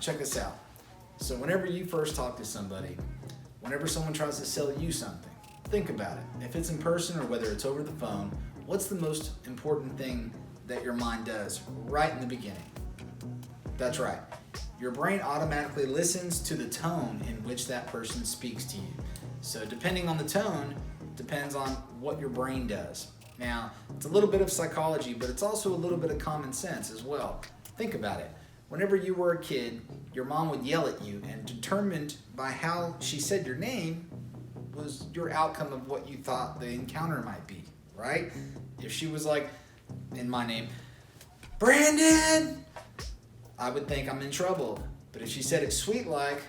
check this out. So whenever you first talk to somebody, whenever someone tries to sell you something, think about it. If it's in person or whether it's over the phone, what's the most important thing that your mind does right in the beginning? That's right. Your brain automatically listens to the tone in which that person speaks to you. So depending on the tone, depends on what your brain does. Now, it's a little bit of psychology, but it's also a little bit of common sense as well. Think about it. Whenever you were a kid, your mom would yell at you, and determined by how she said your name was your outcome of what you thought the encounter might be, right? If she was like, in my name, Brandon, I would think I'm in trouble. But if she said it sweet like,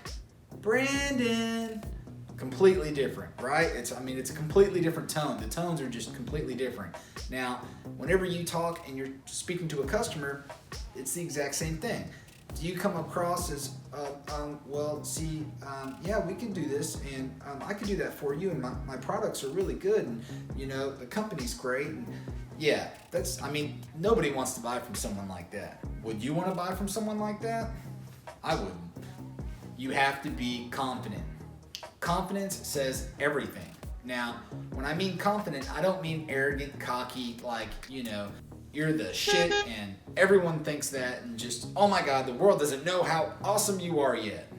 Brandon, completely different, right? It's a completely different tone. The tones are just completely different. Now, whenever you talk and you're speaking to a customer, it's the exact same thing. Do you come across as, yeah, we can do this, and I can do that for you, and my products are really good, and the company's great, and yeah, nobody wants to buy from someone like that. Would you want to buy from someone like that? I wouldn't. You have to be confident. Confidence says everything. Now, when I mean confident, I don't mean arrogant, cocky, like, you're the shit and everyone thinks that and just, oh my God, the world doesn't know how awesome you are yet.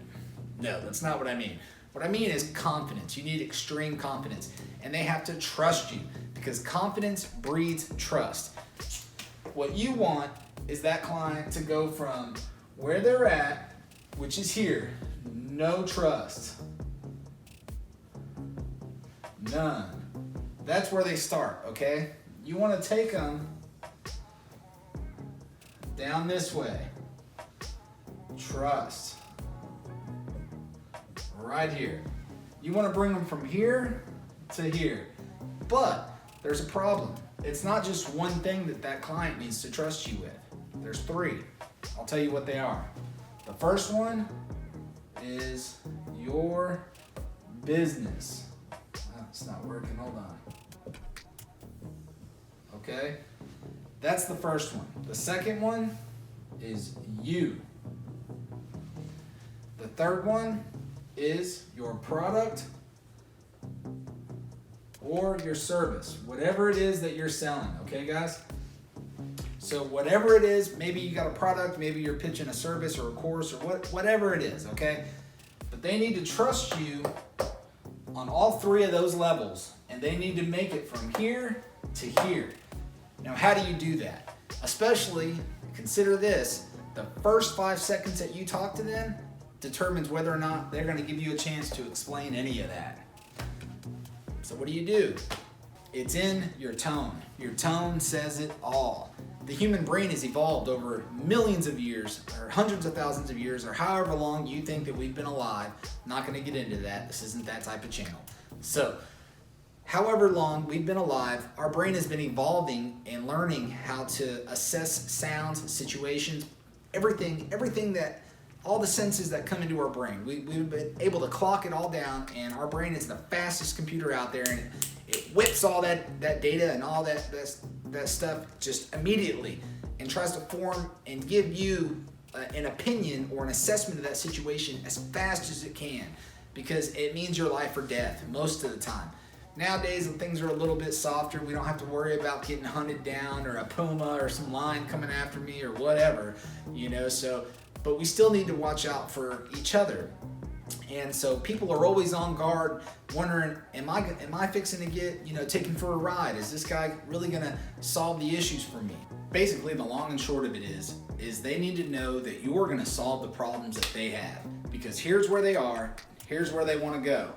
No, that's not what I mean. What I mean is confidence. You need extreme confidence, and they have to trust you because confidence breeds trust. What you want is that client to go from where they're at, which is here, no trust, none. That's where they start, okay? You want to take them down this way. Trust. Right here. You want to bring them from here to here. But there's a problem. It's not just one thing that client needs to trust you with. There's three. I'll tell you what they are. The first one is your business. Oh, it's not working. Hold on. Okay? That's the first one. The second one is you. The third one is your product or your service, whatever it is that you're selling, okay guys? So whatever it is, maybe you got a product, maybe you're pitching a service or a course or whatever it is, okay? But they need to trust you on all three of those levels, and they need to make it from here to here. Now, how do you do that? Especially, consider this, the first 5 seconds that you talk to them determines whether or not they're going to give you a chance to explain any of that. So what do? It's in your tone. Your tone says it all. The human brain has evolved over millions of years, or hundreds of thousands of years, or however long you think that we've been alive. I'm not going to get into that. This isn't that type of channel. So, however long we've been alive, our brain has been evolving and learning how to assess sounds, situations, everything that, all the senses that come into our brain. We've been able to clock it all down, and our brain is the fastest computer out there, and it whips all that data and all that stuff just immediately and tries to form and give you an opinion or an assessment of that situation as fast as it can, because it means your life or death most of the time. Nowadays, things are a little bit softer. We don't have to worry about getting hunted down or a puma or some lion coming after me or whatever, but we still need to watch out for each other. And so people are always on guard, wondering, am I fixing to get, taken for a ride? Is this guy really gonna solve the issues for me? Basically, the long and short of it is they need to know that you're gonna solve the problems that they have. Because here's where they are, here's where they wanna go.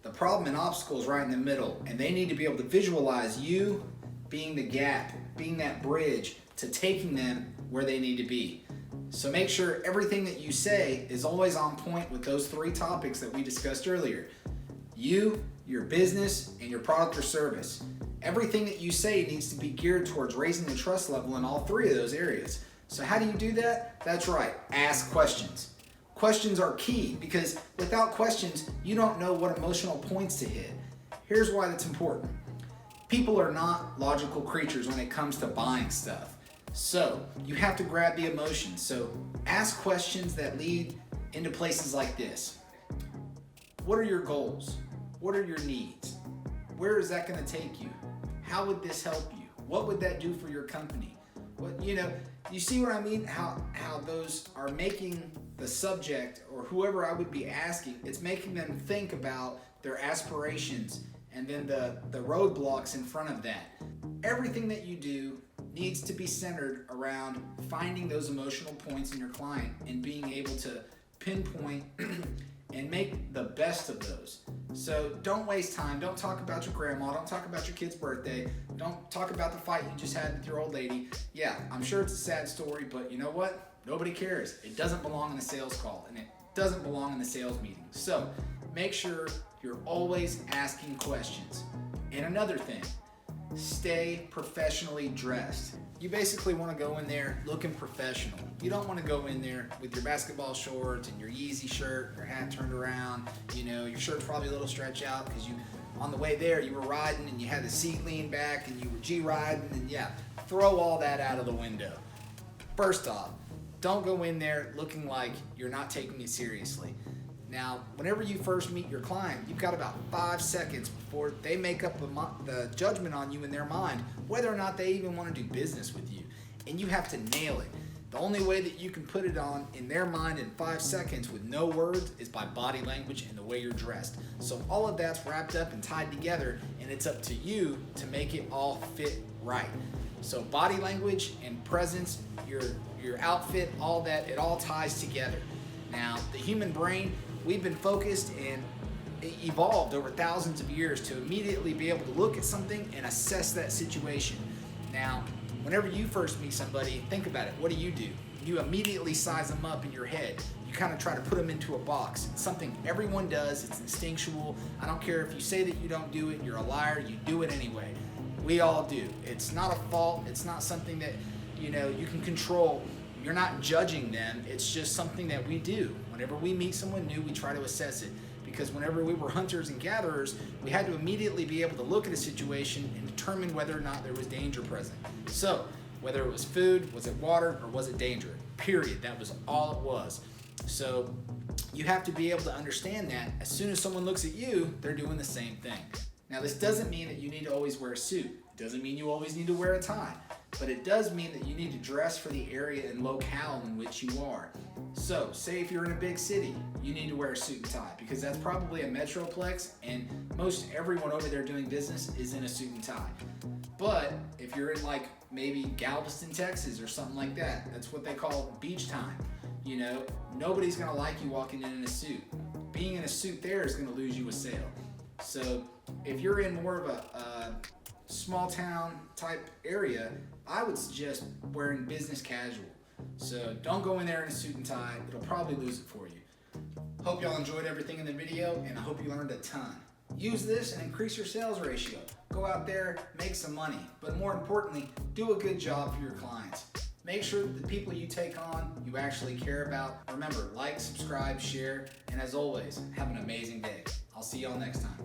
The problem and obstacle is right in the middle, and they need to be able to visualize you being the gap, being that bridge to taking them where they need to be. So make sure everything that you say is always on point with those three topics that we discussed earlier. You, your business, and your product or service. Everything that you say needs to be geared towards raising the trust level in all three of those areas. So how do you do that? That's right, ask questions. Questions are key, because without questions, you don't know what emotional points to hit. Here's why that's important. People are not logical creatures when it comes to buying stuff. So you have to grab the emotion. So ask questions that lead into places like this. What are your goals? What are your needs? Where is that going to take you? How would this help you? What would that do for your company? What, you see what I mean? How those are making the subject, or whoever I would be asking, it's making them think about their aspirations and then the roadblocks in front of that. Everything that you do needs to be centered around finding those emotional points in your client and being able to pinpoint and make the best of those. So don't waste time. Don't talk about your grandma. Don't talk about your kid's birthday. Don't talk about the fight you just had with your old lady. Yeah, I'm sure it's a sad story, but you know what? Nobody cares. It doesn't belong in the sales call, and it doesn't belong in the sales meeting. So make sure you're always asking questions. And another thing, stay professionally dressed. You basically want to go in there looking professional. You don't want to go in there with your basketball shorts and your Yeezy shirt, your hat turned around, your shirt's probably a little stretched out because on the way there you were riding and you had the seat leaned back and you were G-riding, and yeah, throw all that out of the window. First off, don't go in there looking like you're not taking it seriously. Now, whenever you first meet your client, you've got about 5 seconds before they make up the judgment on you in their mind, whether or not they even want to do business with you. And you have to nail it. The only way that you can put it on in their mind in 5 seconds with no words is by body language and the way you're dressed. So all of that's wrapped up and tied together, and it's up to you to make it all fit right. So body language and presence, your outfit, all that, it all ties together. Now, the human brain, we've been focused and evolved over thousands of years to immediately be able to look at something and assess that situation. Now, whenever you first meet somebody, think about it. What do? You immediately size them up in your head. You kind of try to put them into a box. It's something everyone does. It's instinctual. I don't care if you say that you don't do it. You're a liar. You do it anyway. We all do. It's not a fault. It's not something that you can control. You're not judging them. It's just something that we do. Whenever we meet someone new, we try to assess it. Because whenever we were hunters and gatherers, we had to immediately be able to look at a situation and determine whether or not there was danger present. So, whether it was food, was it water, or was it danger? Period. That was all it was. So, you have to be able to understand that as soon as someone looks at you, they're doing the same thing. Now, this doesn't mean that you need to always wear a suit. It doesn't mean you always need to wear a tie. But it does mean that you need to dress for the area and locale in which you are. So, say if you're in a big city, you need to wear a suit and tie because that's probably a metroplex and most everyone over there doing business is in a suit and tie. But if you're in maybe Galveston, Texas or something like that, that's what they call beach time. Nobody's gonna like you walking in a suit. Being in a suit there is gonna lose you a sale. So if you're in more of a small town type area, I would suggest wearing business casual. So don't go in there in a suit and tie. It'll probably lose it for you. Hope y'all enjoyed everything in the video, and I hope you learned a ton. Use this and increase your sales ratio. Go out there, make some money, but more importantly, do a good job for your clients. Make sure that the people you take on, you actually care about. Remember, like, subscribe, share, and as always, have an amazing day. I'll see y'all next time.